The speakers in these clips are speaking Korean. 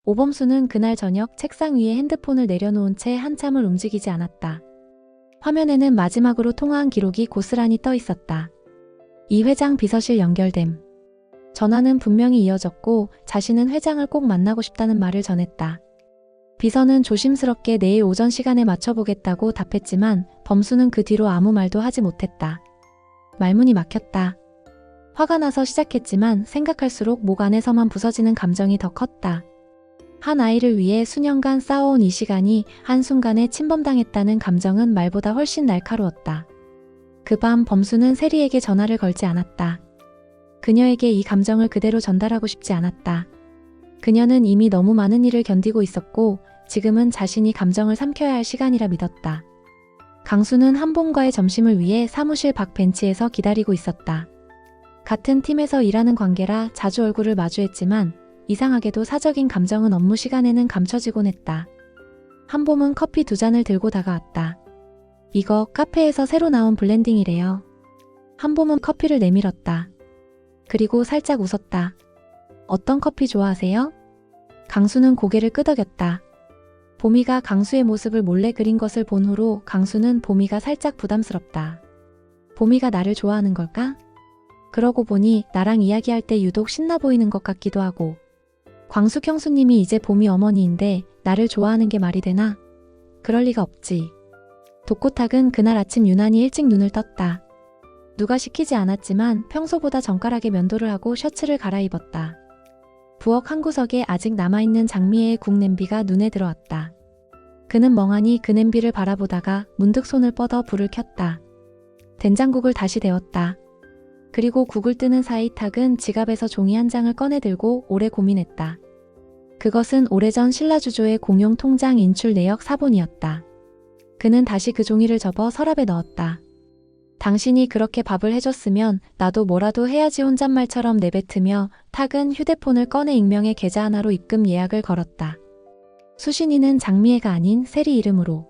오범수는 그날 저녁 책상 위에 핸드폰을 내려놓은 채 한참을 움직이지 않았다. 화면에는 마지막으로 통화한 기록이 고스란히 떠 있었다. 이 회장 비서실 연결됨. 전화는 분명히 이어졌고 자신은 회장을 꼭 만나고 싶다는 말을 전했다. 비서는 조심스럽게 내일 오전 시간에 맞춰보겠다고 답했지만 범수는 그 뒤로 아무 말도 하지 못했다. 말문이 막혔다. 화가 나서 시작했지만 생각할수록 목 안에서만 부서지는 감정이 더 컸다. 한 아이를 위해 수년간 쌓아온 이 시간이 한순간에 침범당했다는 감정은 말보다 훨씬 날카로웠다. 그 밤 범수는 세리에게 전화를 걸지 않았다. 그녀에게 이 감정을 그대로 전달하고 싶지 않았다. 그녀는 이미 너무 많은 일을 견디고 있었고 지금은 자신이 감정을 삼켜야 할 시간이라 믿었다. 강수는 한봉과의 점심을 위해 사무실 밖 벤치에서 기다리고 있었다. 같은 팀에서 일하는 관계라 자주 얼굴을 마주했지만 이상하게도 사적인 감정은 업무 시간에는 감춰지곤 했다. 한봄은 커피 2잔을 들고 다가왔다. 이거 카페에서 새로 나온 블렌딩이래요. 한봄은 커피를 내밀었다. 그리고 살짝 웃었다. 어떤 커피 좋아하세요? 강수는 고개를 끄덕였다. 보미가 강수의 모습을 몰래 그린 것을 본 후로 강수는 보미가 살짝 부담스럽다. 보미가 나를 좋아하는 걸까? 그러고 보니 나랑 이야기할 때 유독 신나 보이는 것 같기도 하고. 광숙 형수님이 이제 보미 어머니인데 나를 좋아하는 게 말이 되나? 그럴 리가 없지. 독고탁은 그날 아침 유난히 일찍 눈을 떴다. 누가 시키지 않았지만 평소보다 정갈하게 면도를 하고 셔츠를 갈아입었다. 부엌 한 구석에 아직 남아있는 장미애의 국 냄비가 눈에 들어왔다. 그는 멍하니 그 냄비를 바라보다가 문득 손을 뻗어 불을 켰다. 된장국을 다시 데웠다. 그리고 국을 뜨는 사이 탁은 지갑에서 종이 한 장을 꺼내 들고 오래 고민했다. 그것은 오래전 신라주조의 공용 통장 인출 내역 사본이었다. 그는 다시 그 종이를 접어 서랍에 넣었다. 당신이 그렇게 밥을 해줬으면 나도 뭐라도 해야지 혼잣말처럼 내뱉으며 탁은 휴대폰을 꺼내 익명의 계좌 하나로 입금 예약을 걸었다. 수신이는 장미애가 아닌 세리 이름으로.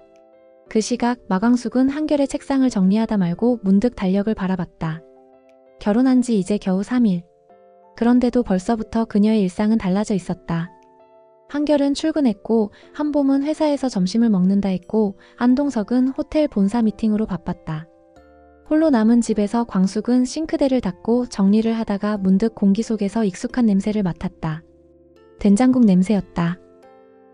그 시각 마광숙은 한결의 책상을 정리하다 말고 문득 달력을 바라봤다. 결혼한 지 이제 겨우 3일. 그런데도 벌써부터 그녀의 일상은 달라져 있었다. 한결은 출근했고 한봄은 회사에서 점심을 먹는다 했고 안동석은 호텔 본사 미팅으로 바빴다. 홀로 남은 집에서 광숙은 싱크대를 닦고 정리를 하다가 문득 공기 속에서 익숙한 냄새를 맡았다. 된장국 냄새였다.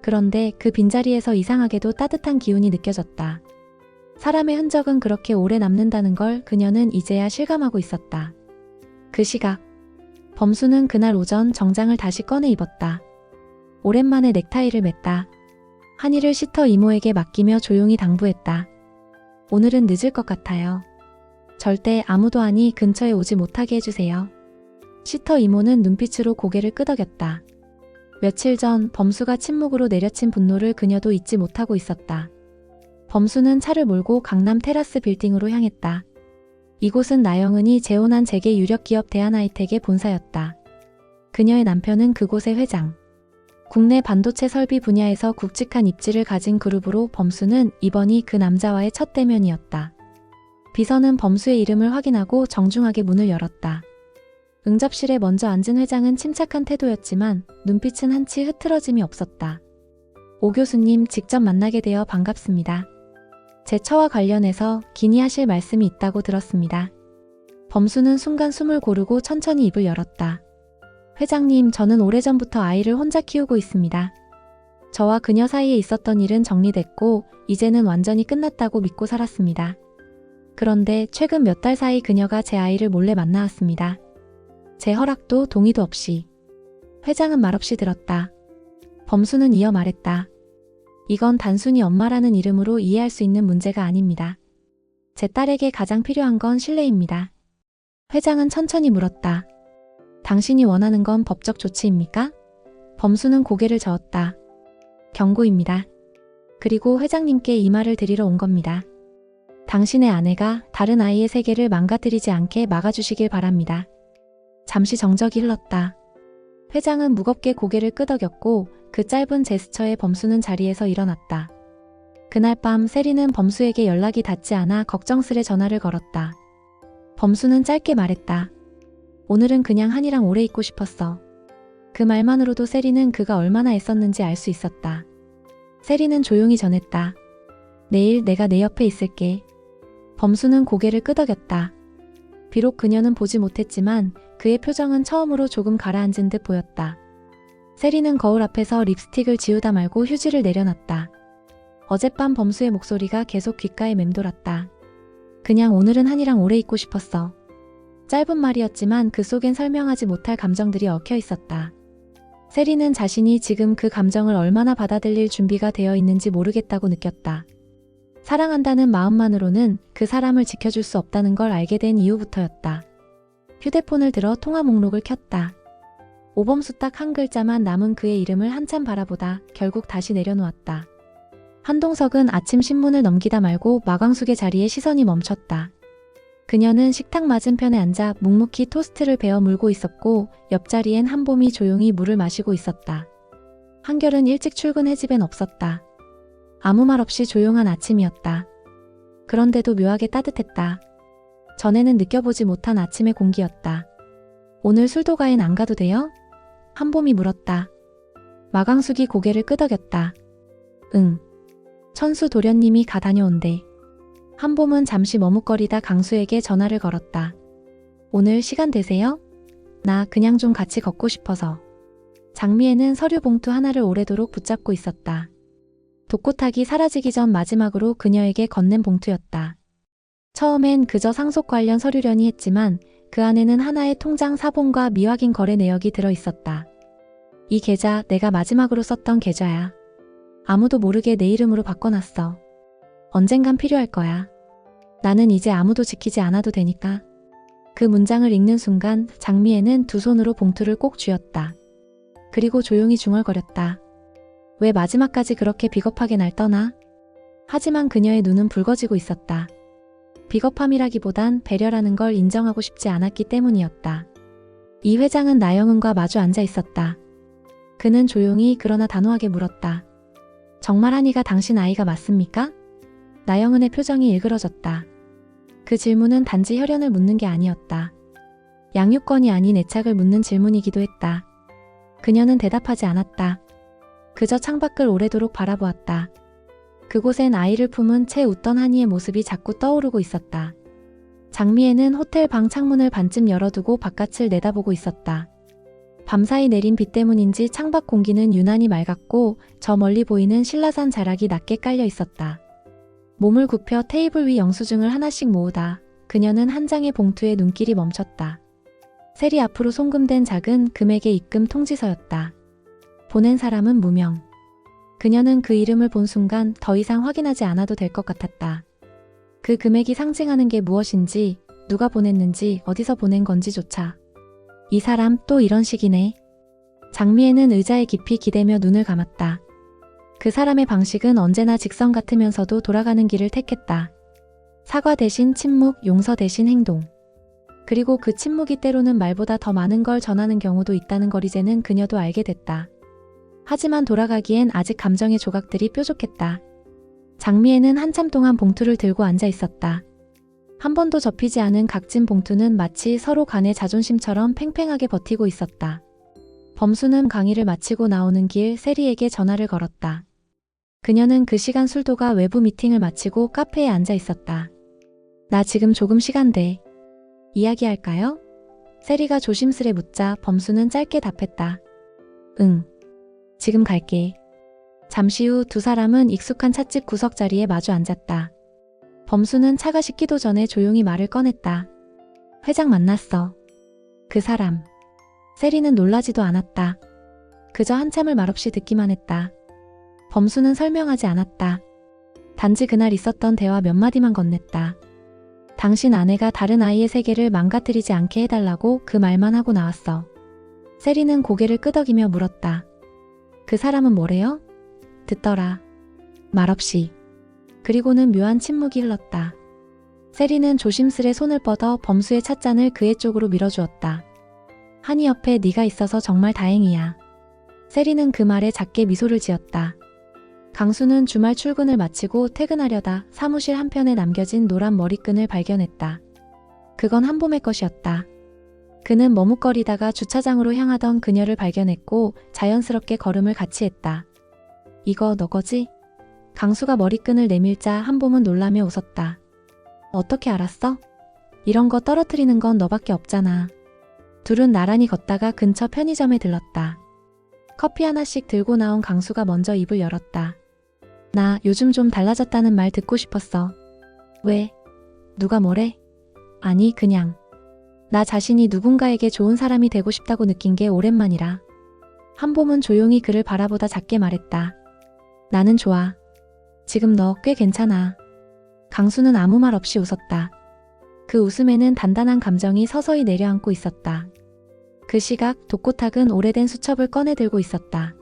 그런데 그 빈자리에서 이상하게도 따뜻한 기운이 느껴졌다. 사람의 흔적은 그렇게 오래 남는다는 걸 그녀는 이제야 실감하고 있었다. 그 시각, 범수는 그날 오전 정장을 다시 꺼내 입었다. 오랜만에 넥타이를 맸다. 한이를 시터 이모에게 맡기며 조용히 당부했다. 오늘은 늦을 것 같아요. 절대 아무도 아니 근처에 오지 못하게 해주세요. 시터 이모는 눈빛으로 고개를 끄덕였다. 며칠 전 범수가 침묵으로 내려친 분노를 그녀도 잊지 못하고 있었다. 범수는 차를 몰고 강남 테라스 빌딩으로 향했다. 이곳은 나영은이 재혼한 재계 유력기업 대한하이텍의 본사였다. 그녀의 남편은 그곳의 회장. 국내 반도체 설비 분야에서 굵직한 입지를 가진 그룹으로 범수는 이번이 그 남자와의 첫 대면이었다. 비서는 범수의 이름을 확인하고 정중하게 문을 열었다. 응접실에 먼저 앉은 회장은 침착한 태도였지만 눈빛은 한치 흐트러짐이 없었다. 오 교수님 직접 만나게 되어 반갑습니다. 제 처와 관련해서 긴의하실 말씀이 있다고 들었습니다. 범수는 순간 숨을 고르고 천천히 입을 열었다. 회장님, 저는 오래전부터 아이를 혼자 키우고 있습니다. 저와 그녀 사이에 있었던 일은 정리됐고 이제는 완전히 끝났다고 믿고 살았습니다. 그런데 최근 몇 달 사이 그녀가 제 아이를 몰래 만나왔습니다. 제 허락도 동의도 없이. 회장은 말없이 들었다. 범수는 이어 말했다. 이건 단순히 엄마라는 이름으로 이해할 수 있는 문제가 아닙니다. 제 딸에게 가장 필요한 건 신뢰입니다. 회장은 천천히 물었다. 당신이 원하는 건 법적 조치입니까? 범수는 고개를 저었다. 경고입니다. 그리고 회장님께 이 말을 드리러 온 겁니다. 당신의 아내가 다른 아이의 세계를 망가뜨리지 않게 막아주시길 바랍니다. 잠시 정적이 흘렀다. 회장은 무겁게 고개를 끄덕였고 그 짧은 제스처에 범수는 자리에서 일어났다. 그날 밤 세리는 범수에게 연락이 닿지 않아 걱정스레 전화를 걸었다. 범수는 짧게 말했다. 오늘은 그냥 한이랑 오래 있고 싶었어. 그 말만으로도 세리는 그가 얼마나 애썼는지 알 수 있었다. 세리는 조용히 전했다. 내일 내가 내 옆에 있을게. 범수는 고개를 끄덕였다. 비록 그녀는 보지 못했지만 그의 표정은 처음으로 조금 가라앉은 듯 보였다. 세리는 거울 앞에서 립스틱을 지우다 말고 휴지를 내려놨다. 어젯밤 범수의 목소리가 계속 귓가에 맴돌았다. 그냥 오늘은 한이랑 오래 있고 싶었어. 짧은 말이었지만 그 속엔 설명하지 못할 감정들이 얽혀 있었다. 세리는 자신이 지금 그 감정을 얼마나 받아들일 준비가 되어 있는지 모르겠다고 느꼈다. 사랑한다는 마음만으로는 그 사람을 지켜줄 수 없다는 걸 알게 된 이후부터였다. 휴대폰을 들어 통화 목록을 켰다. 오범수 딱 한 글자만 남은 그의 이름을 한참 바라보다 결국 다시 내려놓았다. 한동석은 아침 신문을 넘기다 말고 마광숙의 자리에 시선이 멈췄다. 그녀는 식탁 맞은편에 앉아 묵묵히 토스트를 베어 물고 있었고 옆자리엔 한봄이 조용히 물을 마시고 있었다. 한결은 일찍 출근해 집엔 없었다. 아무 말 없이 조용한 아침이었다. 그런데도 묘하게 따뜻했다. 전에는 느껴보지 못한 아침의 공기였다. 오늘 술도가엔 안 가도 돼요? 한봄이 물었다. 마광숙이 고개를 끄덕였다. 응. 천수 도련님이 가 다녀온대. 한봄은 잠시 머뭇거리다 강수에게 전화를 걸었다. 오늘 시간 되세요? 나 그냥 좀 같이 걷고 싶어서. 장미애는 서류 봉투 하나를 오래도록 붙잡고 있었다. 독고탁이 사라지기 전 마지막으로 그녀에게 건넨 봉투였다. 처음엔 그저 상속 관련 서류려니 했지만 그 안에는 하나의 통장 사본과 미확인 거래 내역이 들어있었다. 이 계좌 내가 마지막으로 썼던 계좌야. 아무도 모르게 내 이름으로 바꿔놨어. 언젠간 필요할 거야. 나는 이제 아무도 지키지 않아도 되니까. 그 문장을 읽는 순간 장미애는 두 손으로 봉투를 꼭 쥐었다. 그리고 조용히 중얼거렸다. 왜 마지막까지 그렇게 비겁하게 날 떠나? 하지만 그녀의 눈은 붉어지고 있었다. 비겁함이라기보단 배려라는 걸 인정하고 싶지 않았기 때문이었다. 이 회장은 나영은과 마주 앉아 있었다. 그는 조용히 그러나 단호하게 물었다. 정말 한이가 당신 아이가 맞습니까? 나영은의 표정이 일그러졌다. 그 질문은 단지 혈연을 묻는 게 아니었다. 양육권이 아닌 애착을 묻는 질문이기도 했다. 그녀는 대답하지 않았다. 그저 창밖을 오래도록 바라보았다. 그곳엔 아이를 품은 채 웃던 한이의 모습이 자꾸 떠오르고 있었다. 장미애는 호텔 방 창문을 반쯤 열어두고 바깥을 내다보고 있었다. 밤사이 내린 비 때문인지 창밖 공기는 유난히 맑았고 저 멀리 보이는 신라산 자락이 낮게 깔려 있었다. 몸을 굽혀 테이블 위 영수증을 하나씩 모으다 그녀는 한 장의 봉투에 눈길이 멈췄다. 세리 앞으로 송금된 작은 금액의 입금 통지서였다. 보낸 사람은 무명. 그녀는 그 이름을 본 순간 더 이상 확인하지 않아도 될 것 같았다. 그 금액이 상징하는 게 무엇인지, 누가 보냈는지, 어디서 보낸 건지조차. 이 사람 또 이런 식이네. 장미애는 의자에 깊이 기대며 눈을 감았다. 그 사람의 방식은 언제나 직선 같으면서도 돌아가는 길을 택했다. 사과 대신 침묵, 용서 대신 행동. 그리고 그 침묵이 때로는 말보다 더 많은 걸 전하는 경우도 있다는 걸 이제는 그녀도 알게 됐다. 하지만 돌아가기엔 아직 감정의 조각들이 뾰족했다. 장미애는 한참 동안 봉투를 들고 앉아 있었다. 한 번도 접히지 않은 각진 봉투는 마치 서로 간의 자존심처럼 팽팽하게 버티고 있었다. 범수는 강의를 마치고 나오는 길 세리에게 전화를 걸었다. 그녀는 그 시간 술도가 외부 미팅을 마치고 카페에 앉아 있었다. 나 지금 조금 시간 돼. 이야기할까요? 세리가 조심스레 묻자 범수는 짧게 답했다. 응. 지금 갈게. 잠시 후 두 사람은 익숙한 찻집 구석 자리에 마주 앉았다. 범수는 차가 식기도 전에 조용히 말을 꺼냈다. 회장 만났어. 그 사람. 세리는 놀라지도 않았다. 그저 한참을 말없이 듣기만 했다. 범수는 설명하지 않았다. 단지 그날 있었던 대화 몇 마디만 건넸다. 당신 아내가 다른 아이의 세계를 망가뜨리지 않게 해달라고 그 말만 하고 나왔어. 세리는 고개를 끄덕이며 물었다. 그 사람은 뭐래요? 듣더라. 말없이. 그리고는 묘한 침묵이 흘렀다. 세리는 조심스레 손을 뻗어 범수의 찻잔을 그의 쪽으로 밀어주었다. 한이 옆에 네가 있어서 정말 다행이야. 세리는 그 말에 작게 미소를 지었다. 강수는 주말 출근을 마치고 퇴근하려다 사무실 한편에 남겨진 노란 머리끈을 발견했다. 그건 한봄의 것이었다. 그는 머뭇거리다가 주차장으로 향하던 그녀를 발견했고 자연스럽게 걸음을 같이 했다. 이거 너 거지? 강수가 머리끈을 내밀자 한봄은 놀라며 웃었다. 어떻게 알았어? 이런 거 떨어뜨리는 건 너밖에 없잖아. 둘은 나란히 걷다가 근처 편의점에 들렀다. 커피 하나씩 들고 나온 강수가 먼저 입을 열었다. 나 요즘 좀 달라졌다는 말 듣고 싶었어. 왜? 누가 뭐래? 아니 그냥. 나 자신이 누군가에게 좋은 사람이 되고 싶다고 느낀 게 오랜만이라. 한봄은 조용히 그를 바라보다 작게 말했다. 나는 좋아. 지금 너 꽤 괜찮아. 강수는 아무 말 없이 웃었다. 그 웃음에는 단단한 감정이 서서히 내려앉고 있었다. 그 시각 독고탁은 오래된 수첩을 꺼내 들고 있었다.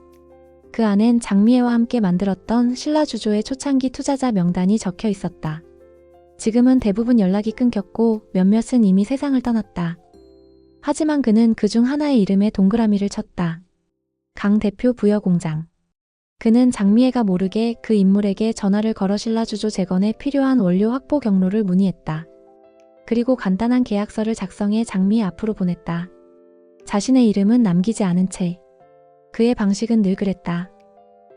그 안엔 장미애와 함께 만들었던 신라주조의 초창기 투자자 명단이 적혀 있었다. 지금은 대부분 연락이 끊겼고 몇몇은 이미 세상을 떠났다. 하지만 그는 그중 하나의 이름에 동그라미를 쳤다. 강 대표 부여공장. 그는 장미애가 모르게 그 인물에게 전화를 걸어 신라주조 재건에 필요한 원료 확보 경로를 문의했다. 그리고 간단한 계약서를 작성해 장미애 앞으로 보냈다. 자신의 이름은 남기지 않은 채. 그의 방식은 늘 그랬다.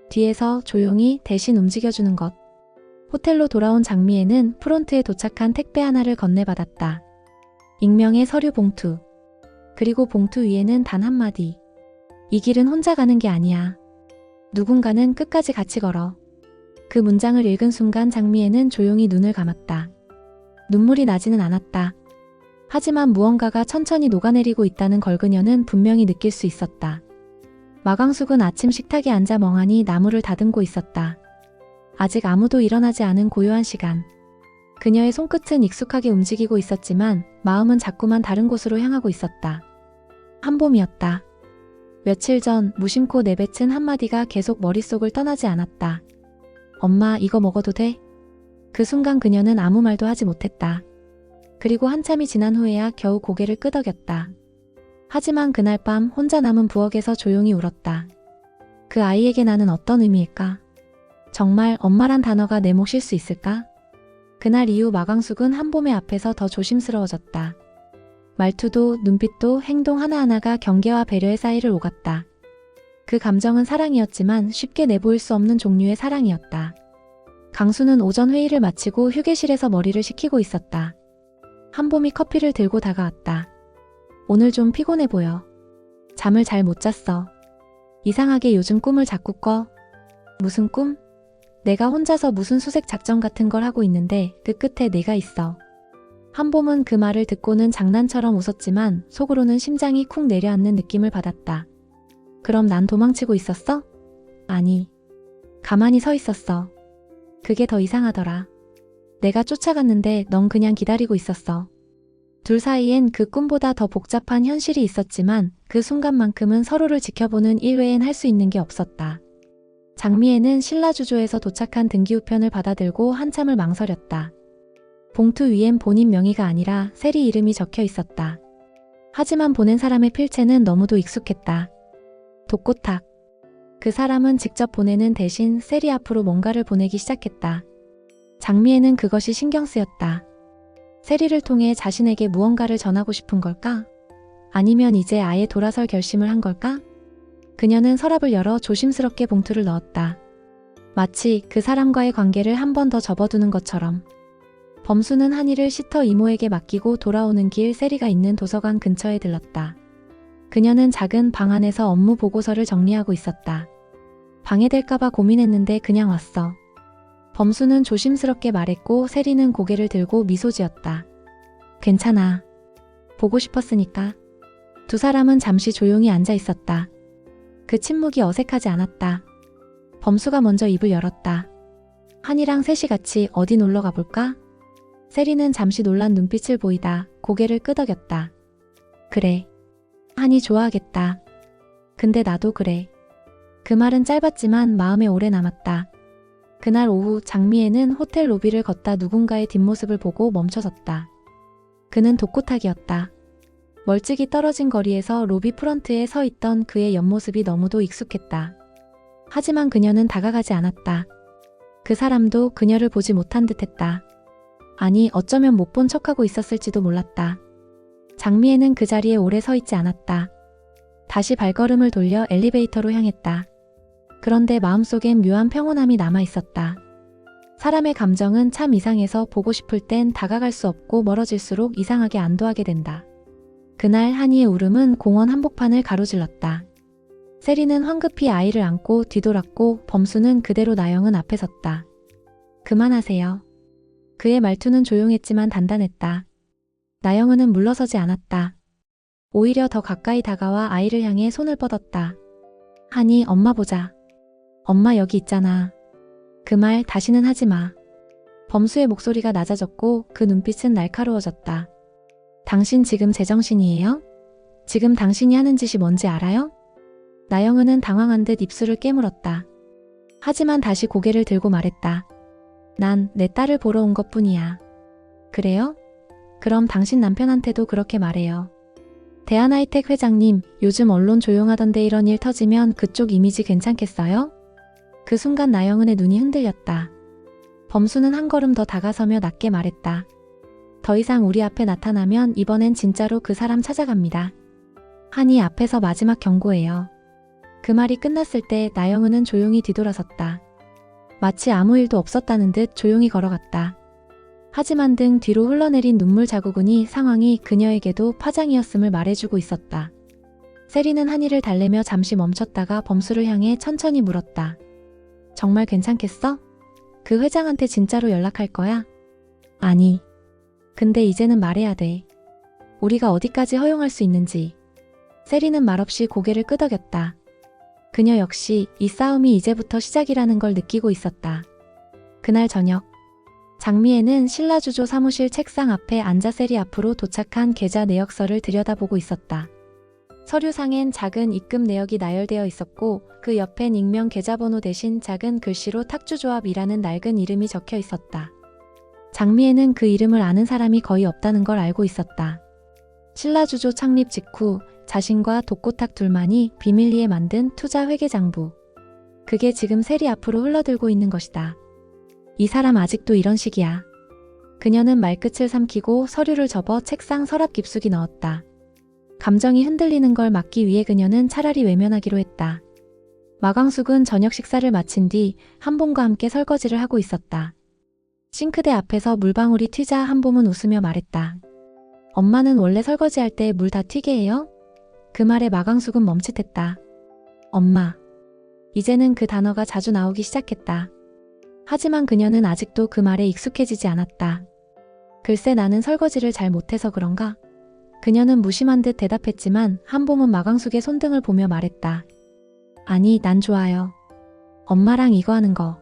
뒤에서 조용히 대신 움직여주는 것. 호텔로 돌아온 장미애는 프론트에 도착한 택배 하나를 건네받았다. 익명의 서류 봉투. 그리고 봉투 위에는 단 한마디. 이 길은 혼자 가는 게 아니야. 누군가는 끝까지 같이 걸어. 그 문장을 읽은 순간 장미애는 조용히 눈을 감았다. 눈물이 나지는 않았다. 하지만 무언가가 천천히 녹아내리고 있다는 걸 그녀는 분명히 느낄 수 있었다. 마광숙은 아침 식탁에 앉아 멍하니 나무를 다듬고 있었다. 아직 아무도 일어나지 않은 고요한 시간. 그녀의 손끝은 익숙하게 움직이고 있었지만 마음은 자꾸만 다른 곳으로 향하고 있었다. 한봄이었다. 며칠 전 무심코 내뱉은 한마디가 계속 머릿속을 떠나지 않았다. 엄마, 이거 먹어도 돼? 그 순간 그녀는 아무 말도 하지 못했다. 그리고 한참이 지난 후에야 겨우 고개를 끄덕였다. 하지만 그날 밤 혼자 남은 부엌에서 조용히 울었다. 그 아이에게 나는 어떤 의미일까? 정말 엄마란 단어가 내 몫일 수 있을까? 그날 이후 마광숙은 한봄의 앞에서 더 조심스러워졌다. 말투도 눈빛도 행동 하나하나가 경계와 배려의 사이를 오갔다. 그 감정은 사랑이었지만 쉽게 내보일 수 없는 종류의 사랑이었다. 강수는 오전 회의를 마치고 휴게실에서 머리를 식히고 있었다. 한봄이 커피를 들고 다가왔다. 오늘 좀 피곤해 보여. 잠을 잘 못 잤어. 이상하게 요즘 꿈을 자꾸 꿔. 무슨 꿈? 내가 혼자서 무슨 수색 작전 같은 걸 하고 있는데 그 끝에 내가 있어. 한봄은 그 말을 듣고는 장난처럼 웃었지만 속으로는 심장이 쿵 내려앉는 느낌을 받았다. 그럼 난 도망치고 있었어? 아니. 가만히 서 있었어. 그게 더 이상하더라. 내가 쫓아갔는데 넌 그냥 기다리고 있었어. 둘 사이엔 그 꿈보다 더 복잡한 현실이 있었지만 그 순간만큼은 서로를 지켜보는 일 외엔 할 수 있는 게 없었다. 장미애는 신라주조에서 도착한 등기우편을 받아들고 한참을 망설였다. 봉투 위엔 본인 명의가 아니라 세리 이름이 적혀 있었다. 하지만 보낸 사람의 필체는 너무도 익숙했다. 독고탁. 그 사람은 직접 보내는 대신 세리 앞으로 뭔가를 보내기 시작했다. 장미애는 그것이 신경 쓰였다. 세리를 통해 자신에게 무언가를 전하고 싶은 걸까? 아니면 이제 아예 돌아설 결심을 한 걸까? 그녀는 서랍을 열어 조심스럽게 봉투를 넣었다. 마치 그 사람과의 관계를 한 번 더 접어두는 것처럼. 범수는 한이를 시터 이모에게 맡기고 돌아오는 길 세리가 있는 도서관 근처에 들렀다. 그녀는 작은 방 안에서 업무 보고서를 정리하고 있었다. 방해될까봐 고민했는데 그냥 왔어. 범수는 조심스럽게 말했고 세리는 고개를 들고 미소 지었다. 괜찮아. 보고 싶었으니까. 두 사람은 잠시 조용히 앉아 있었다. 그 침묵이 어색하지 않았다. 범수가 먼저 입을 열었다. 한이랑 셋이 같이 어디 놀러 가볼까? 세리는 잠시 놀란 눈빛을 보이다 고개를 끄덕였다. 그래. 한이 좋아하겠다. 근데 나도 그래. 그 말은 짧았지만 마음에 오래 남았다. 그날 오후 장미애는 호텔 로비를 걷다 누군가의 뒷모습을 보고 멈춰섰다. 그는 독고탁이었다. 멀찍이 떨어진 거리에서 로비 프런트에 서 있던 그의 옆모습이 너무도 익숙했다. 하지만 그녀는 다가가지 않았다. 그 사람도 그녀를 보지 못한 듯했다. 아니, 어쩌면 못 본 척하고 있었을지도 몰랐다. 장미애는 그 자리에 오래 서 있지 않았다. 다시 발걸음을 돌려 엘리베이터로 향했다. 그런데 마음속엔 묘한 평온함이 남아 있었다. 사람의 감정은 참 이상해서 보고 싶을 땐 다가갈 수 없고 멀어질수록 이상하게 안도하게 된다. 그날 한이의 울음은 공원 한복판을 가로질렀다. 세리는 황급히 아이를 안고 뒤돌았고 범수는 그대로 나영은 앞에 섰다. 그만하세요. 그의 말투는 조용했지만 단단했다. 나영은은 물러서지 않았다. 오히려 더 가까이 다가와 아이를 향해 손을 뻗었다. 한이, 엄마 보자. 엄마 여기 있잖아. 그 말 다시는 하지 마. 범수의 목소리가 낮아졌고 그 눈빛은 날카로워졌다. 당신 지금 제정신이에요? 지금 당신이 하는 짓이 뭔지 알아요? 나영은은 당황한 듯 입술을 깨물었다. 하지만 다시 고개를 들고 말했다. 난 내 딸을 보러 온 것뿐이야. 그래요? 그럼 당신 남편한테도 그렇게 말해요. 대한하이텍 회장님, 요즘 언론 조용하던데 이런 일 터지면 그쪽 이미지 괜찮겠어요? 그 순간 나영은의 눈이 흔들렸다. 범수는 한 걸음 더 다가서며 낮게 말했다. 더 이상 우리 앞에 나타나면 이번엔 진짜로 그 사람 찾아갑니다. 한이 앞에서 마지막 경고예요. 그 말이 끝났을 때 나영은은 조용히 뒤돌아섰다. 마치 아무 일도 없었다는 듯 조용히 걸어갔다. 하지만 등 뒤로 흘러내린 눈물 자국은이 상황이 그녀에게도 파장이었음을 말해주고 있었다. 세리는 한이를 달래며 잠시 멈췄다가 범수를 향해 천천히 물었다. 정말 괜찮겠어? 그 회장한테 진짜로 연락할 거야? 아니. 근데 이제는 말해야 돼. 우리가 어디까지 허용할 수 있는지. 세리는 말없이 고개를 끄덕였다. 그녀 역시 이 싸움이 이제부터 시작이라는 걸 느끼고 있었다. 그날 저녁, 장미애는 신라주조 사무실 책상 앞에 앉아 세리 앞으로 도착한 계좌 내역서를 들여다보고 있었다. 서류상엔 작은 입금 내역이 나열되어 있었고 그 옆엔 익명 계좌번호 대신 작은 글씨로 탁주조합이라는 낡은 이름이 적혀 있었다. 장미애는 그 이름을 아는 사람이 거의 없다는 걸 알고 있었다. 신라주조 창립 직후 자신과 독고탁 둘만이 비밀리에 만든 투자회계장부. 그게 지금 세리 앞으로 흘러들고 있는 것이다. 이 사람 아직도 이런 식이야. 그녀는 말끝을 삼키고 서류를 접어 책상 서랍 깊숙이 넣었다. 감정이 흔들리는 걸 막기 위해 그녀는 차라리 외면하기로 했다. 마광숙은 저녁 식사를 마친 뒤 한봄과 함께 설거지를 하고 있었다. 싱크대 앞에서 물방울이 튀자 한봄은 웃으며 말했다. 엄마는 원래 설거지할 때 물 다 튀게 해요? 그 말에 마광숙은 멈칫했다. 엄마. 이제는 그 단어가 자주 나오기 시작했다. 하지만 그녀는 아직도 그 말에 익숙해지지 않았다. 글쎄 나는 설거지를 잘 못해서 그런가? 그녀는 무심한 듯 대답했지만 한봄은 마광숙의 손등을 보며 말했다. 아니, 난 좋아요. 엄마랑 이거 하는 거.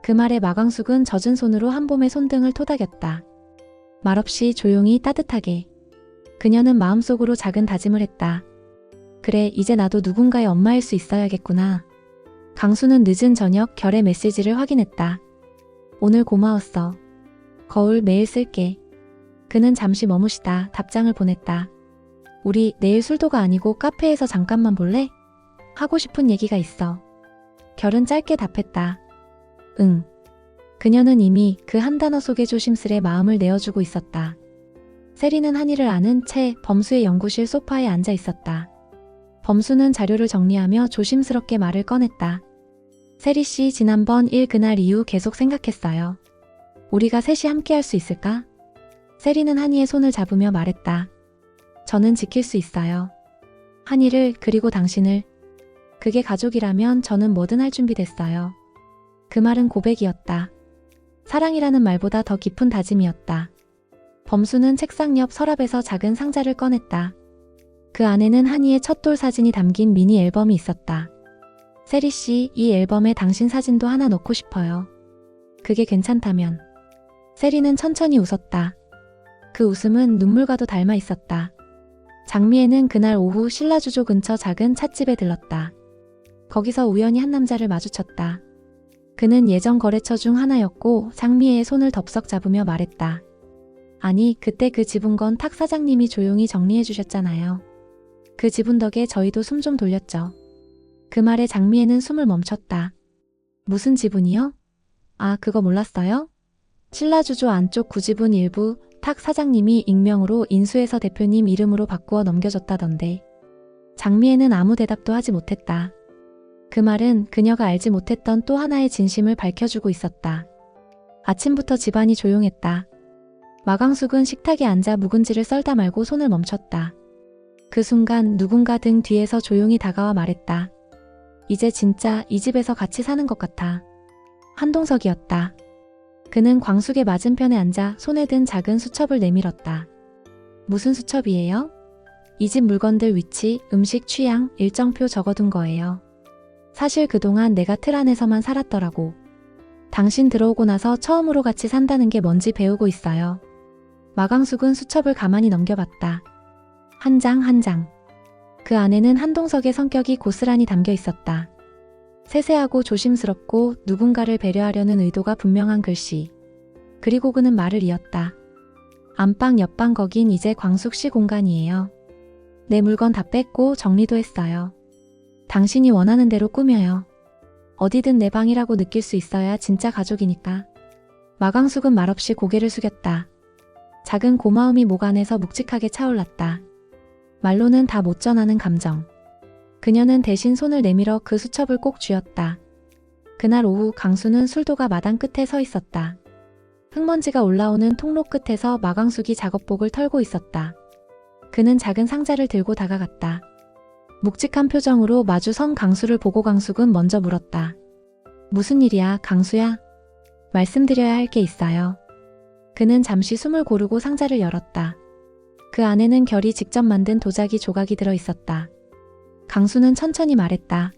그 말에 마광숙은 젖은 손으로 한봄의 손등을 토닥였다. 말없이 조용히 따뜻하게. 그녀는 마음속으로 작은 다짐을 했다. 그래, 이제 나도 누군가의 엄마일 수 있어야겠구나. 강수는 늦은 저녁 결의 메시지를 확인했다. 오늘 고마웠어. 거울 매일 쓸게. 그는 잠시 머무시다 답장을 보냈다. 우리 내일 술도가 아니고 카페에서 잠깐만 볼래? 하고 싶은 얘기가 있어. 결은 짧게 답했다. 응. 그녀는 이미 그 한 단어 속에 조심스레 마음을 내어주고 있었다. 세리는 한이를 아는 채 범수의 연구실 소파에 앉아 있었다. 범수는 자료를 정리하며 조심스럽게 말을 꺼냈다. 세리씨, 지난번 일 그날 이후 계속 생각했어요. 우리가 셋이 함께 할 수 있을까? 세리는 한이의 손을 잡으며 말했다. 저는 지킬 수 있어요. 한이를, 그리고 당신을. 그게 가족이라면 저는 뭐든 할 준비 됐어요. 그 말은 고백이었다. 사랑이라는 말보다 더 깊은 다짐이었다. 범수는 책상 옆 서랍에서 작은 상자를 꺼냈다. 그 안에는 한이의 첫돌 사진이 담긴 미니 앨범이 있었다. 세리씨, 이 앨범에 당신 사진도 하나 넣고 싶어요. 그게 괜찮다면. 세리는 천천히 웃었다. 그 웃음은 눈물과도 닮아 있었다. 장미애는 그날 오후 신라주조 근처 작은 찻집에 들렀다. 거기서 우연히 한 남자를 마주쳤다. 그는 예전 거래처 중 하나였고 장미애의 손을 덥석 잡으며 말했다. 아니, 그때 그 지분 건 탁 사장님이 조용히 정리해 주셨잖아요. 그 지분 덕에 저희도 숨 좀 돌렸죠. 그 말에 장미애는 숨을 멈췄다. 무슨 지분이요? 아, 그거 몰랐어요? 신라주조 안쪽 구지분 일부, 탁 사장님이 익명으로 인수해서 대표님 이름으로 바꾸어 넘겨줬다던데. 장미애는 아무 대답도 하지 못했다. 그 말은 그녀가 알지 못했던 또 하나의 진심을 밝혀주고 있었다. 아침부터 집안이 조용했다. 마광숙은 식탁에 앉아 묵은지를 썰다 말고 손을 멈췄다. 그 순간 누군가 등 뒤에서 조용히 다가와 말했다. 이제 진짜 이 집에서 같이 사는 것 같아. 한동석이었다. 그는 광숙의 맞은편에 앉아 손에 든 작은 수첩을 내밀었다. 무슨 수첩이에요? 이 집 물건들 위치, 음식 취향, 일정표 적어둔 거예요. 사실 그동안 내가 틀 안에서만 살았더라고. 당신 들어오고 나서 처음으로 같이 산다는 게 뭔지 배우고 있어요. 마광숙은 수첩을 가만히 넘겨봤다. 한 장 한 장. 그 안에는 한동석의 성격이 고스란히 담겨 있었다. 세세하고 조심스럽고 누군가를 배려하려는 의도가 분명한 글씨. 그리고 그는 말을 이었다. 안방 옆방 거긴 이제 광숙 씨 공간이에요. 내 물건 다 뺐고 정리도 했어요. 당신이 원하는 대로 꾸며요. 어디든 내 방이라고 느낄 수 있어야 진짜 가족이니까. 마광숙은 말없이 고개를 숙였다. 작은 고마움이 목 안에서 묵직하게 차올랐다. 말로는 다 못 전하는 감정. 그녀는 대신 손을 내밀어 그 수첩을 꼭 쥐었다. 그날 오후 강수는 술도가 마당 끝에 서 있었다. 흙먼지가 올라오는 통로 끝에서 마광숙이 작업복을 털고 있었다. 그는 작은 상자를 들고 다가갔다. 묵직한 표정으로 마주 선 강수를 보고 강숙은 먼저 물었다. 무슨 일이야, 강수야? 말씀드려야 할 게 있어요. 그는 잠시 숨을 고르고 상자를 열었다. 그 안에는 결이 직접 만든 도자기 조각이 들어 있었다. 강수는 천천히 말했다.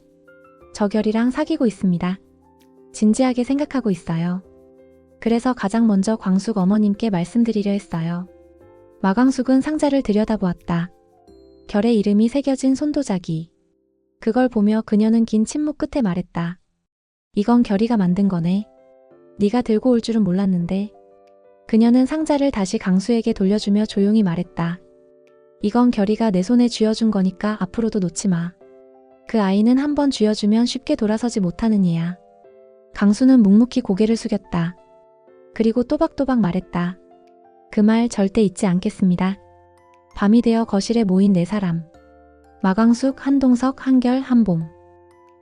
저 결이랑 사귀고 있습니다. 진지하게 생각하고 있어요. 그래서 가장 먼저 광숙 어머님께 말씀드리려 했어요. 마광숙은 상자를 들여다보았다. 결의 이름이 새겨진 손도자기. 그걸 보며 그녀는 긴 침묵 끝에 말했다. 이건 결이가 만든 거네. 네가 들고 올 줄은 몰랐는데. 그녀는 상자를 다시 강수에게 돌려주며 조용히 말했다. 이건 결이가 내 손에 쥐어준 거니까 앞으로도 놓지 마. 그 아이는 한번 쥐어주면 쉽게 돌아서지 못하는 애야. 강수는 묵묵히 고개를 숙였다. 그리고 또박또박 말했다. 그 말 절대 잊지 않겠습니다. 밤이 되어 거실에 모인 네 사람. 마광숙, 한동석, 한결, 한봄.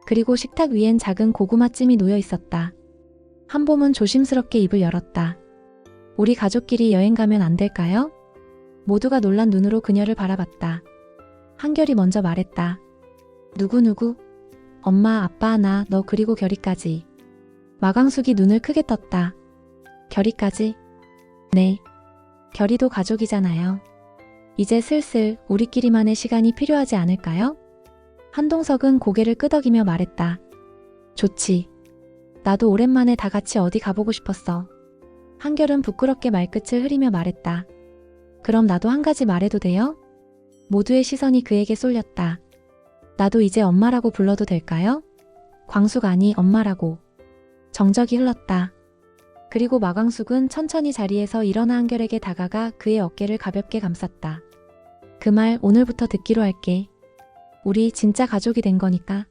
그리고 식탁 위엔 작은 고구마찜이 놓여 있었다. 한봄은 조심스럽게 입을 열었다. 우리 가족끼리 여행 가면 안 될까요? 모두가 놀란 눈으로 그녀를 바라봤다. 한결이 먼저 말했다. 누구? 엄마, 아빠, 나, 너 그리고 결이까지. 마광숙이 눈을 크게 떴다. 결이까지? 네. 결이도 가족이잖아요. 이제 슬슬 우리끼리만의 시간이 필요하지 않을까요? 한동석은 고개를 끄덕이며 말했다. 좋지. 나도 오랜만에 다 같이 어디 가보고 싶었어. 한결은 부끄럽게 말끝을 흐리며 말했다. 그럼 나도 한 가지 말해도 돼요? 모두의 시선이 그에게 쏠렸다. 나도 이제 엄마라고 불러도 될까요? 광숙 아니 엄마라고. 정적이 흘렀다. 그리고 마광숙은 천천히 자리에서 일어나 한결에게 다가가 그의 어깨를 가볍게 감쌌다. 그 말 오늘부터 듣기로 할게. 우리 진짜 가족이 된 거니까.